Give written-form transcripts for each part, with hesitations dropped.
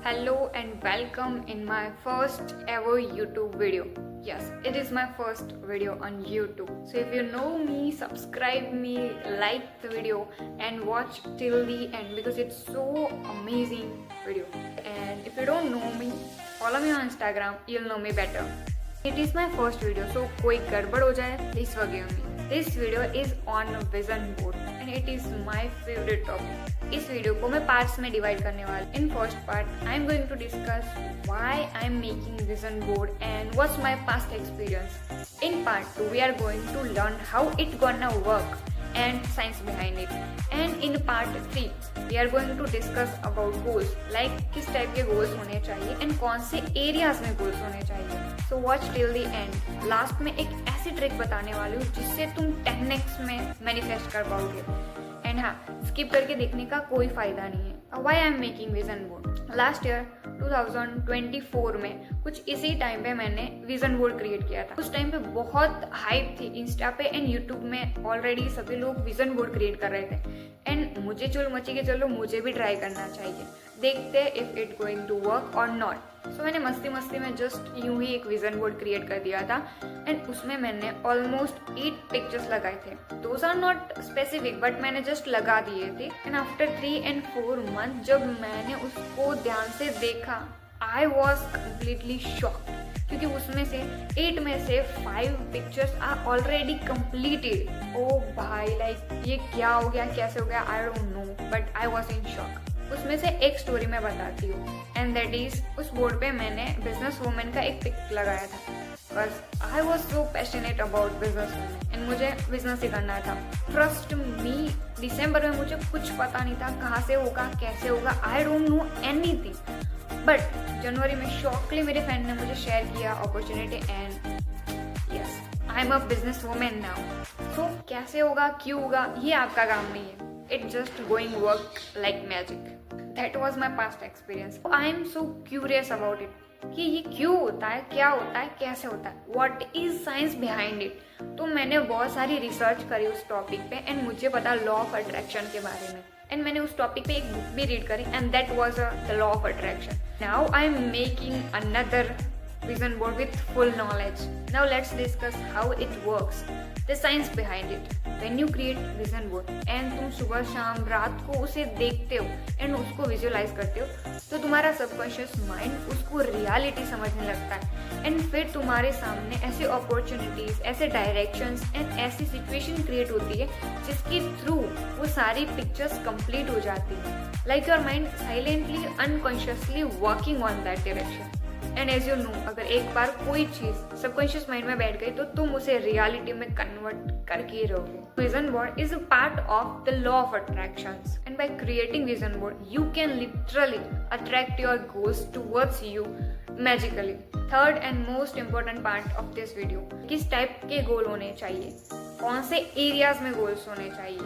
Hello and welcome in my first ever YouTube video. Yes, it is my first video on YouTube. So if you know me, subscribe me, like the video and watch till the end because it's so amazing video. And if you don't know me, follow me on Instagram, you'll know me better. It is my first video, so कोई गड़बड़ हो जाए, please forgive me. This video is on vision board and it is my favorite topic. इस video को मैं parts में divide करने वाली. In first part I am going to discuss why I am making vision board and what's my past experience. In part 2 we are going to learn how it gonna work and science behind it. And in part 3 we are going to discuss about goals, like किस type के goals होने चाहिए and कौन से areas में goals होने चाहिए. So watch till the end. Last में एक ऐसी ट्रिक बताने वाली हूँ जिससे तुम 10x में मैनिफेस्ट कर पाओगे. एंड हाँ, स्किप करके देखने का कोई फायदा नहीं है. Why I am making vision board? Last year 2024 में कुछ इसी टाइम पे मैंने विजन बोर्ड क्रिएट किया था. उस टाइम पे बहुत हाइप थी इंस्टा पे एंड यूट्यूब में. ऑलरेडी सभी लोग विजन बोर्ड क्रिएट कर रहे थे एंड मुझे चुल मची के चलो मुझे भी ट्राई करना चाहिए, देखते if it going to work और नॉट. सो मैंने मस्ती मस्ती में जस्ट यूं ही एक विजन बोर्ड क्रिएट कर दिया था एंड उसमें मैंने ऑलमोस्ट 8 पिक्चर्स लगाए थे. Those are not specific but मैंने जस्ट लगा दिए थे. एंड आफ्टर 3 and 4 मंथ जब मैंने उसको ध्यान से देखा, आई वॉज कम्प्लीटली शॉक्ड क्योंकि उसमें से 8 में से 5 पिक्चर्स आर ऑलरेडी कम्प्लीटेड. ओ भाई, लाइक ये क्या हो गया, कैसे हो गया, आई don't no but I was in shock. उसमें से एक स्टोरी मैं बताती हूँ एंड दैट इज उस बोर्ड पे मैंने बिजनेस वूमेन का एक पिक लगाया था because I was so passionate about business women and मुझे बिजनेस ही करना था. ट्रस्ट मी, दिसंबर में मुझे कुछ पता नहीं था कहाँ से होगा, कैसे होगा, I don't know anything. But जनवरी में शॉकली मेरे फ्रेंड ने मुझे शेयर किया opportunity and yes, I am a business woman now. So कैसे होगा, क्यों होगा, ये आपका काम नहीं है. It's just going work like magic. That was my past experience. I am so curious about it. कि ये क्यों होता है, क्या होता है, कैसे होता है, what is science behind it. तो मैंने बहुत सारी रिसर्च करी उस टॉपिक पे एंड मुझे पता लॉ ऑफ अट्रैक्शन के बारे में. एंड मैंने उस टॉपिक पे एक बुक भी रीड करी and that was the law of attraction. Now I am making another vision board with full knowledge. Now let's discuss how it works, the science behind it. When you create vision board and तुम सुबह शाम रात को उसे देखते हो and उसको visualise करते हो तो तुम्हारा सबकॉन्शियस माइंड उसको रियलिटी समझने लगता है एंड फिर तुम्हारे सामने ऐसे अपॉर्चुनिटीज, ऐसे डायरेक्शंस एंड ऐसी सिचुएशन क्रिएट होती है जिसके थ्रू वो सारी पिक्चर्स कंप्लीट हो जाती है. Like your mind silently unconsciously working on that direction. And as you know, अगर एक बार कोई चीज सबकॉन्शियस माइंड में बैठ गई तो तुम उसे रियलिटी में कन्वर्ट करके ही रहोगे. Vision board is a part of the law of attractions and by creating vision board you can literally attract your goals towards you magically. Third and most important part of this video, किस type के गोल होने चाहिए, कौन से areas में goals होने चाहिए.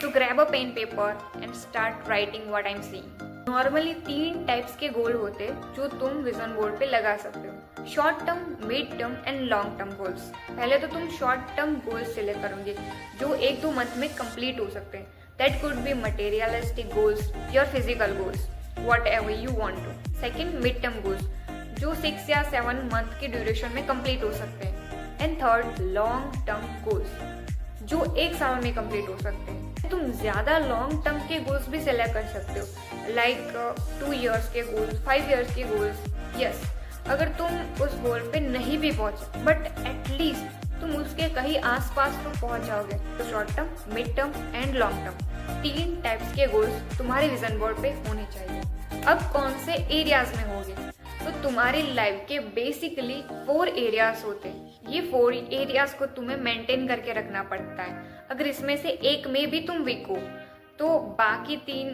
So grab a pen paper and start writing what I am seeing. Normally 3 types के गोल होते हैं जो तुम विजन बोर्ड पे लगा सकते हो. Short term, mid term and long term goals. पहले तो तुम शॉर्ट टर्म गोल्स सिलेक्ट करोगे जो 1-2 मंथ में कंप्लीट हो सकते हैं. That could be materialistic goals, your physical goals, what you want to. Second, mid term goals जो 6 या 7 मंथ की ड्यूरेशन में कंप्लीट हो सकते हैं. And third, long term goals जो 1 साल में कंप्लीट हो सकते हैं. तुम ज्यादा लॉन्ग टर्म के गोल्स भी सिलेक्ट कर सकते हो, लाइक 2 years के गोल्स, 5 years के गोल्स. यस, अगर तुम उस गोल पे नहीं भी पहुंचे बट एटलीस्ट तुम उसके कहीं आसपास तो पहुंच जाओगे. तो short term, mid term and long term 3 types के गोल्स तुम्हारे विजन बोर्ड पे होने चाहिए. अब कौन से एरियाज में होंगे, तो तुम्हारी लाइफ के बेसिकली 4 एरियाज होते हैं. ये 4 एरियाज को तुम्हें मेंटेन करके रखना पड़ता है. अगर इसमें से एक में भी तुम वीक हो तो बाकी 3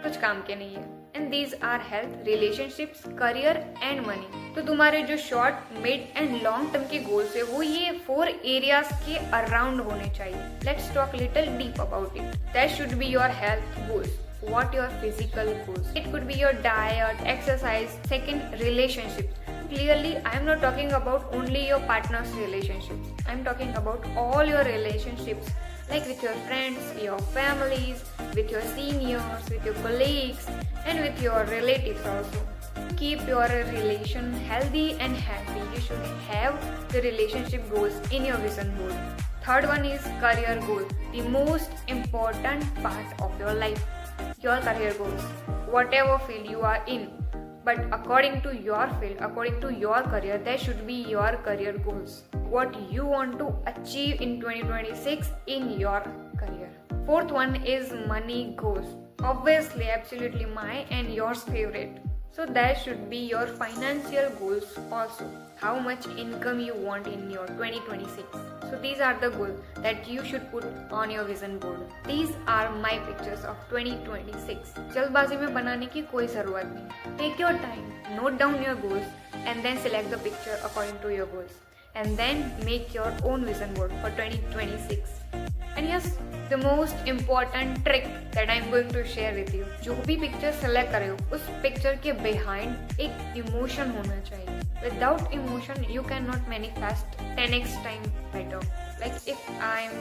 कुछ काम के नहीं है. And these are health, relationships, career and money. तो तुम्हारे जो short, mid and long term के गोल्स है वो ये 4 एरियाज के अराउंड होने चाहिए. Let's talk little deep about it. That should be your health goals. What your physical goals? It could be your diet, exercise. Second, relationships. Clearly, I am not talking about only your partner's relationships. I am talking about all your relationships, like with your friends, your families, with your seniors, with your colleagues, and with your relatives also. keep your relation healthy and happy. You should have the relationship goals in your vision board. Third one is career goal, the most important part of your life. Your career goals, whatever field you are in, but according to your field, according to your career, there should be your career goals. What you want to achieve in 2026 in your career. Fourth one is money goals. Obviously, absolutely my and yours favorite. So there should be your financial goals also. How much income you want in your 2026. So these are the goals that you should put on your vision board. These are my pictures of 2026. जल्दबाजी में बनाने की कोई ज़रूरत नहीं. Take your time, note down your goals, and then select the picture according to your goals. And then make your own vision board for 2026. And yes, the most important trick that I'm going to share with you. जो भी picture select कर रहे हो, उस picture के behind एक emotion होना चाहिए. Without emotion, you cannot manifest 10x time better. Like if I'm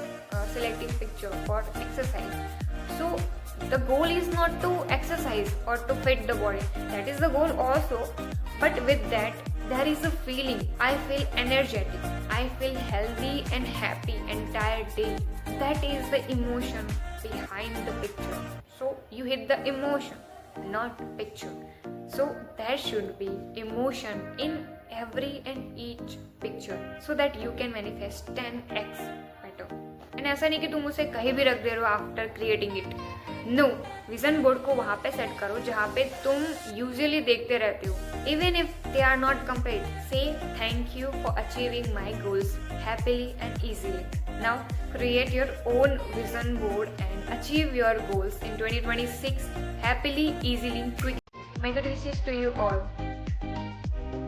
selecting picture for exercise, so the goal is not to exercise or to fit the body. That is the goal also. But with that, there is a feeling. I feel energetic. I feel healthy and happy entire day. That is the emotion behind the picture. So you hit the emotion, not picture. So there should be emotion in every and each picture so that you can manifest 10x better. And ऐसा नहीं कि तुम उसे कहीं भी रख दे रहे हो after creating it. No, vision board को वहाँ पे सेट करो जहाँ पे तुम यूजुअली देखते रहते हो. Even if they are not complete, say thank you for achieving my goals happily and easily. Now create your own vision board and achieve your goals in 2026 happily, easily, quickly. My good wishes to you all.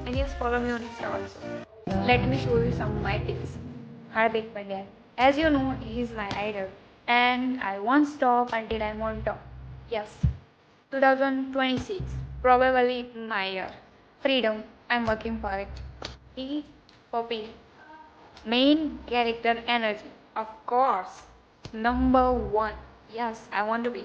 And yes, follow me on Insta also. Let me show you some of my tips. Hardik Pandya. As you know, he is my idol. And I won't stop until I'm on top. Yes. 2026. Probably my year. Freedom. I'm working for it. E for P. Main character energy. Of course. Number one. Yes, I want to be.